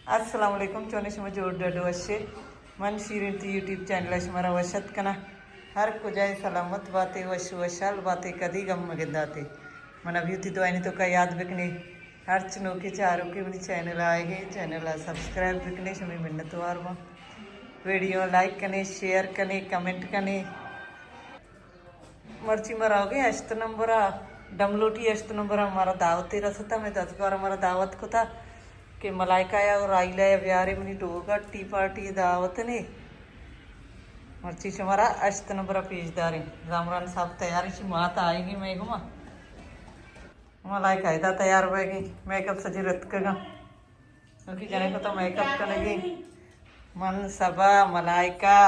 अस्सलाम वालेकुम चोने शमा जोड़ डडो अशे मन शीरिन ती यूट्यूब चैनल अशमारा वशत कना हर को जाए सलामत बातें वशु वशाल बातें कदी गम मगदाते मन अभी उती तो तो का याद बिकने हर चनो के चारों के अपनी चैनल आएगे चैनल सब्सक्राइब बिकने शमी मिन्नत वार मा वीडियो लाइक कने शेयर कने कमेंट कने मर्ची मराओगे अश्त नंबर डमलोटी अश्त नंबर हमारा दावत रस था मैं 10 बार हमारा दावत को था कि मलाइका और आइला व्यारे मनी डोगा टी पार्टी दावत ने मर्ची हमारा अश्त नंबर पेजदार जामरान साहब तैयारी से माता आएगी मैं घुमा मलाइका इधर तैयार होगी मेकअप सजी रत कगा क्योंकि जने को तो मेकअप करेगी मन सबा मलाइका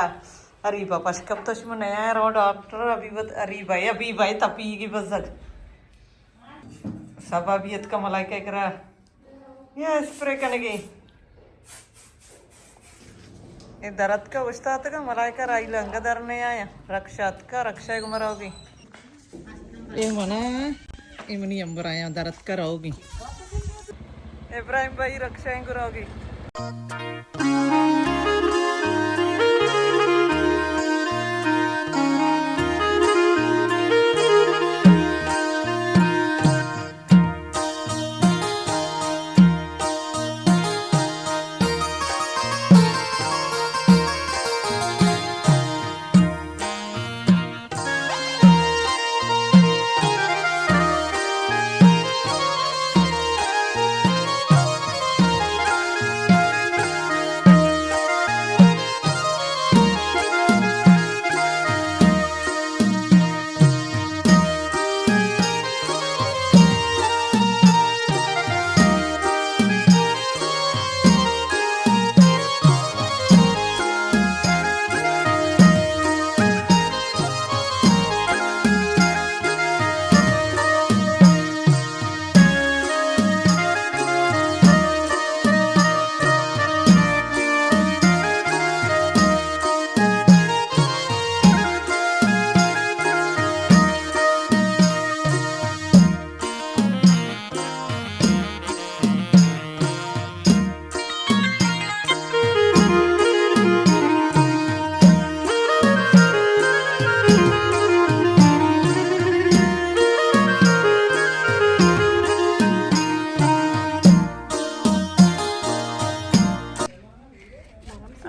अरे बापा कब तो शुभ नया रो डॉक्टर अभी भाई तपीगी बस सब अभी का मलाइका करा या स्प्रे कनेगी ये दरद का उस्ताद का मलाइका राई लंगा दर नहीं आया रक्षात का रक्षा को मराओगी ये मना ये मनी अंबर आया दरद का रहोगी इब्राहिम भाई रक्षा को रहोगी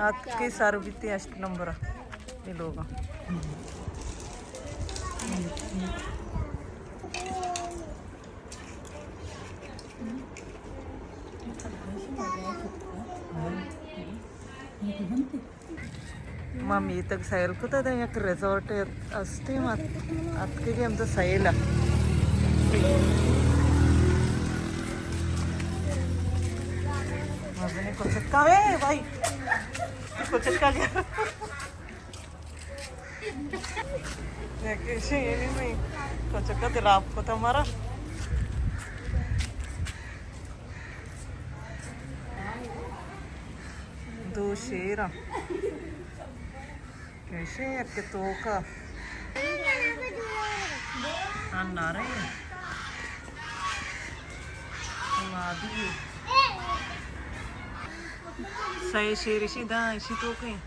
आपके सारू बीते अष्ट नंबर ये लोग मम्मी तक सैल को तो यहाँ रिसोर्ट अस्ते मत अतके के हम तो सैल मजने को चक्का वे भाई को चक्का गया कैसे ये नहीं मैं को चक्का दिला आपको तो हमारा दो शेर कैसे के तो का अन्ना रही मादी सही शेर इसी दा इसी तो कहीं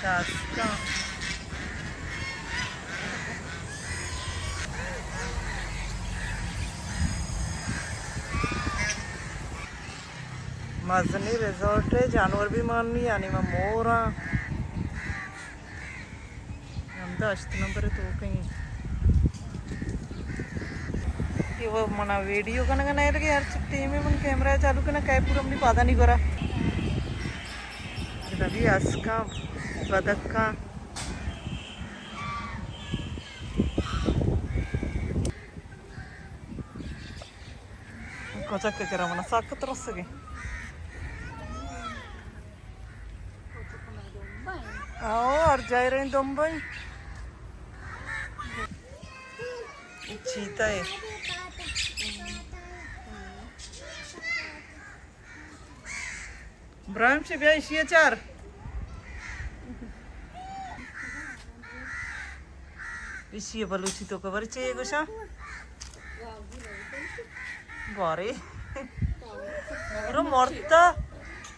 का मजनी रिजॉर्ट है जानवर भी माननी यानी मैं मोर अष्ट नंबर तो कहीं कि वो मना वीडियो का ना नहीं लगे यार छुट्टी में मन कैमरा चालू करना काय पूरा अपनी पादा नहीं करा रवि अस्का बदक का कोचक के करा मना साक तरस के आओ और जा रहे हैं दुबई चीता है Brahim się bia i świeciar. इसी बलूची तो कवर चाहिए गुशा बारे पूरा मरता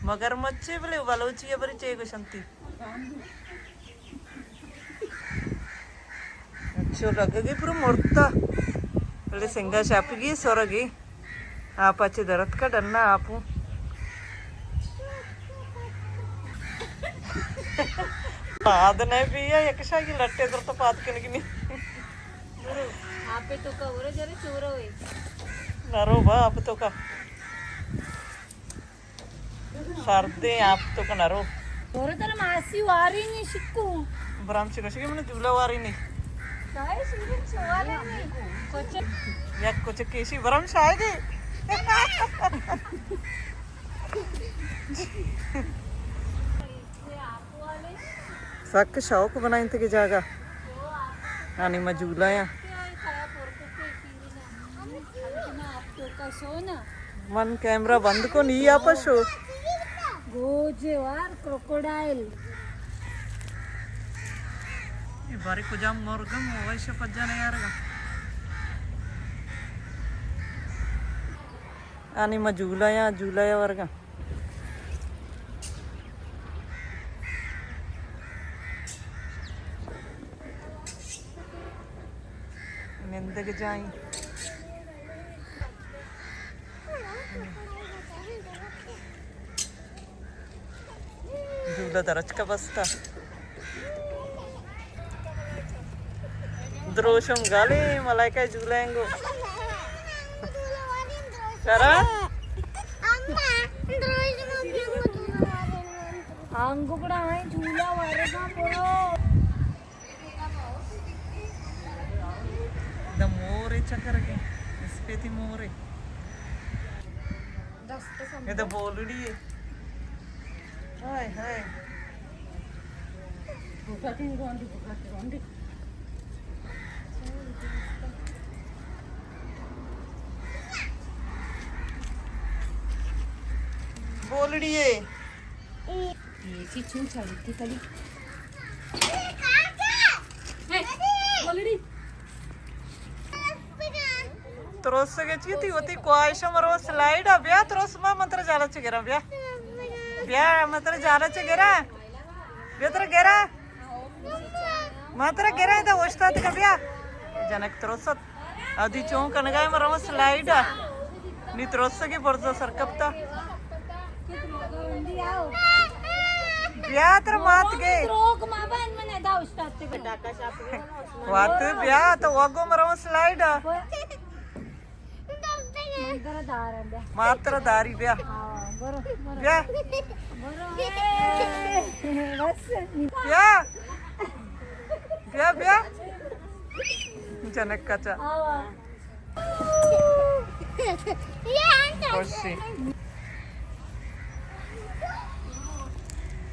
मगरमच्छ बोले बलूची बरी चाहिए गुशंती अच्छा लगेगी पूरा मरता बोले सिंगा छापेगी सोरगी आप अच्छे दर्द का डरना आप पाद नहीं पिया एक शाही लट्टे तो पाद के नहीं आप तो का उरे जरे चोर होए नरो बा आप तो का सर्दे आप तो का नरो और तर मासी वारी नहीं शिकू ब्राह्म शिकशी मैंने जुला वारी नहीं काय शिकू चोवाले नहीं कोच या कुछ केशी ब्राह्म शायदी सक शौक बनाई थे कि जागा आनी मजूला या मन कैमरा बंद को नहीं आप शो गोजेवार क्रोकोडाइल ये बारी कुजाम मोरगम वैसे पज्जा नहीं यार आनी मजूला या वर्गा निंदक जाई झूला दरच का बसता द्रोशम गाले मलाई काय झूलाएंगो करा अंगो कड़ा है झूला वारेगा बोलो द मोरे चक्कर के इस पे थी मोरे ये तो बोलड़ी है हाय हाय बोलड़ी है ये सी छू चली थी कली बोलड़ी तरस के चीती होती कोआशा मरो स्लाइड अभ्या तरस मा मंत्र जाला चेगरा ब्या ब्या मंत्र जाला चेगरा ब्या तर गेरा मंत्र गेरा इदा वस्तात का ब्या जनक तरसत आधी चों कनगाय मरो स्लाइड नी तरस के बरजा सरकपता ब्या तर मात गे रोक माबन मने दा उस्तात ते टाका शाप वात ब्या तो वगो मरो स्लाइड मात्र दारी ब्या ब्या ब्या ब्या ब्या जनक काचा खुशी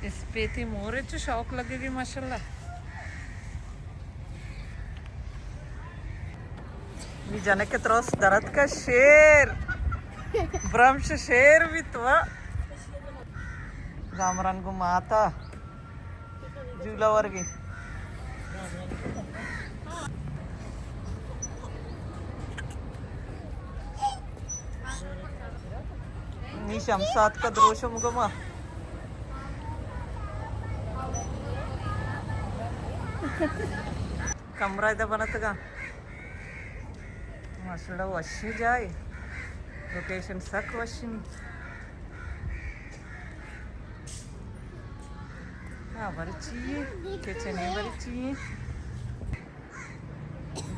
इस पे थी मोरे च शौक लगेगी माशाल्लाह मी जनक के तरस दरद का शेर ब्रह्मश शेर भी तो रामरन को माता झूला वर्गी नी शमसात का द्रोशम गमा कमरा इधर बनत का मसला वशी जाए लोकेशन सक वशी हाँ बड़ी चाहिए किचन ही बड़ी चाहिए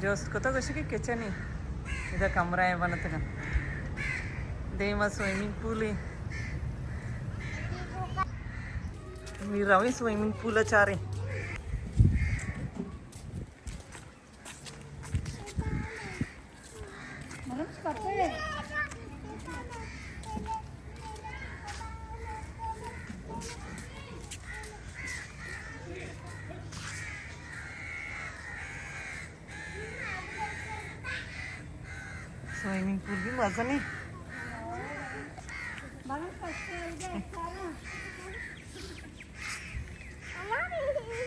जो उसको तो कुछ की किचन ही इधर कमरा है बनत का देमा स्विमिंग पूल है मेरा भी स्विमिंग पूल चारे स्विमिंग पूल भी मजा नहीं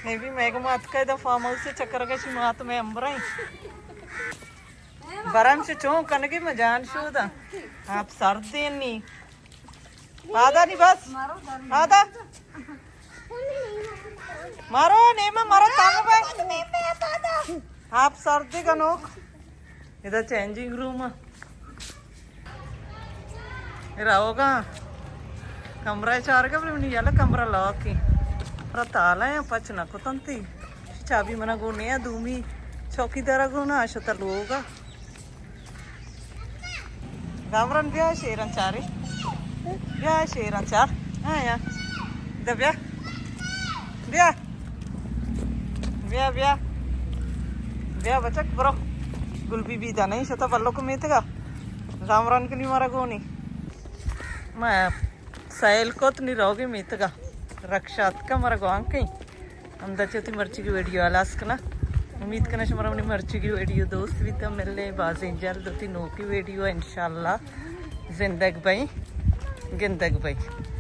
नहीं भी मैं मात का इधर फार्म हाउस से चक्कर के मात में अंबरा बरम से चौंक कन की मजान शोदा आप सर्दी नहीं आधा नहीं बस आधा मारो नेमा मारो तांग पे आप सर्दी का नोक इधर चेंजिंग रूम होगा कमरा चार का नहीं याला कमरा लॉक की ताला है पचना को तंती चाबी मना गुने है दूमी चौकीदार गुना आशा लोगा गामरन ब्याह शेरन चारे ब्याह शेरन चार हाँ यार इधर ब्याह ब्याह ब्याह ब्याह ब्याह बचक ब्रो गुलबी बीता नहीं शता बल्लो को मेतगा गामरन के नहीं मारा गोनी मैं सैल को तो नहीं रहोगे मेतगा रक्षात का मरा गोंग कहीं अंदर चौथी मर्ची की वीडियो आलास कना उम्मीद करना हमारा अपनी मर्ची की वीडियो दोस्त भी तो मिल रहे बाजें जल्द होती नो की वीडियो इंशाल्लाह जिंदगी भाई गिंदगी भाई